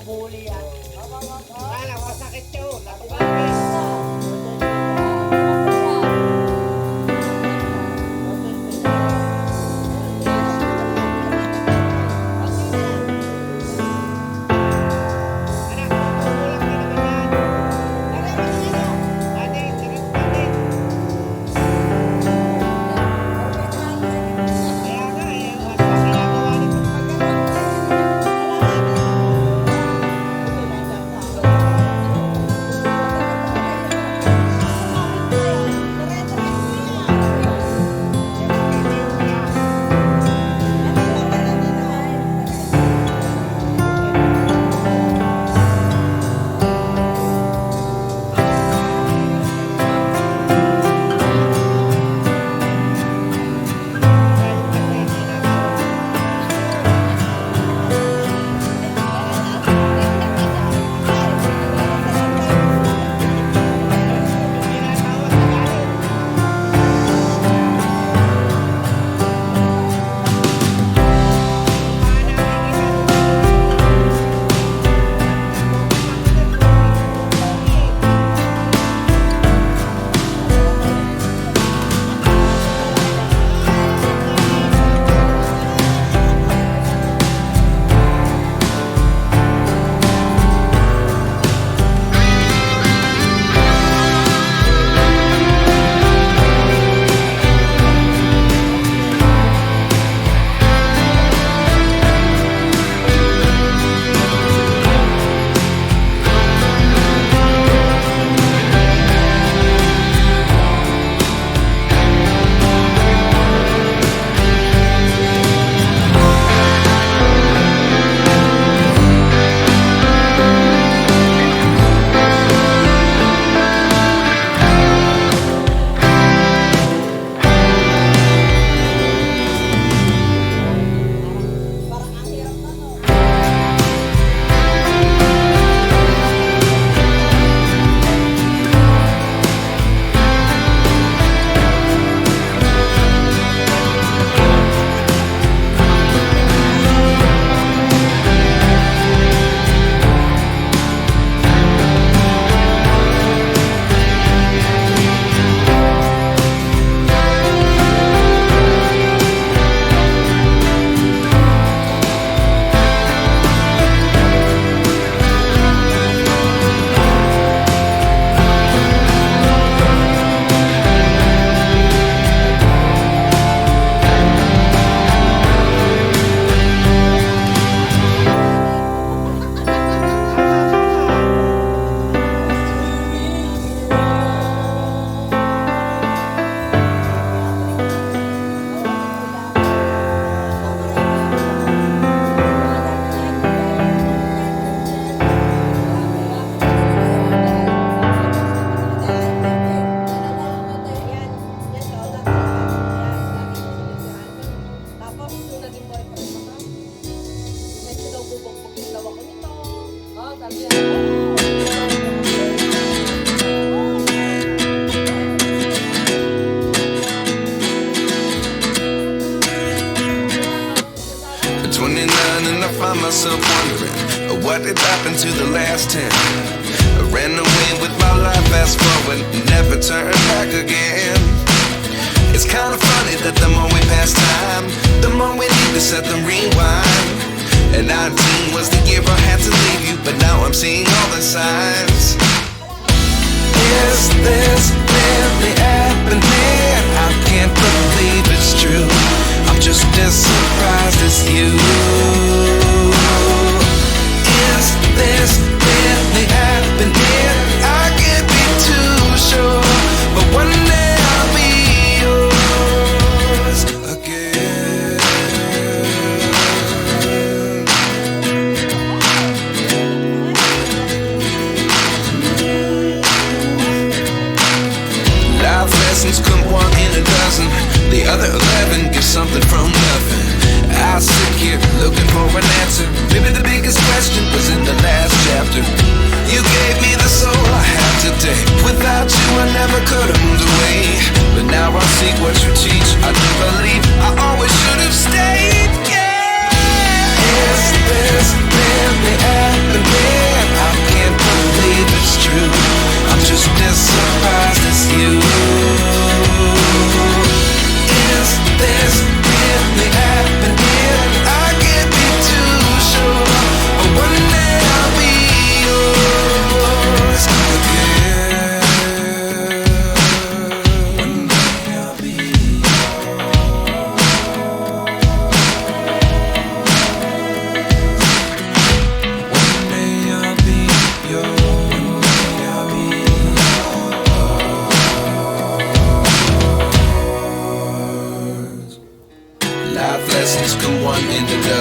mahuhuli yan. Kala ko sakit yun. Natubagin. find myself wondering what did happen to the last 10. I ran away with my life, fast forward, never turn back again. It's kind of funny that the more we pass time, the more we need to set the rewind. And 19 was the year I had to leave you, but now I'm seeing all the signs. Is this really happening? I can't believe it's true. I'm just as surprised as you. Is this really happening? I can't be too sure, but one day I'll be yours again. Life lessons come one in a dozen. The other 11 get something from nothing. I sit here looking for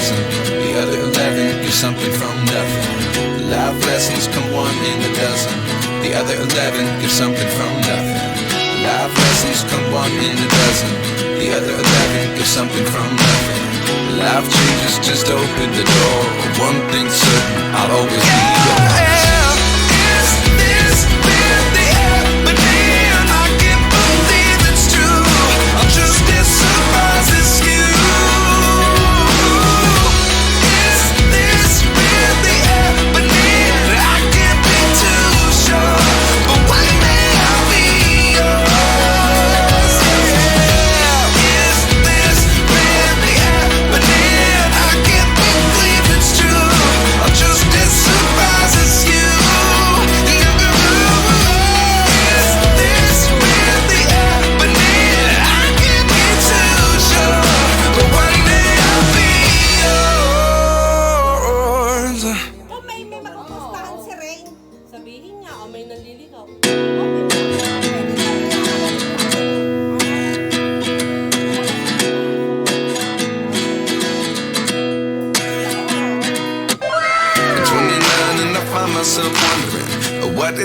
dozen. The other 11 give something from nothing. Life lessons come one in a dozen. The other 11 give something from nothing. Life lessons come one in a dozen. The other 11 give something from nothing. Life changes just open the door. One thing's certain, I'll always be yours. Is this really happening? I can't believe it's true. I'm just as surprised as you. Is this really happening? I can't be too sure, but one day I'll be yours. Yeah. Is this really happening? I can't believe it's true. I'm just as surprised as you. Is this really happening? I can't be too sure, but one day I'll be yours. O may magugustahan si Rain. Sabihin nga, o may naliligaw. At 29 and I find myself wondering what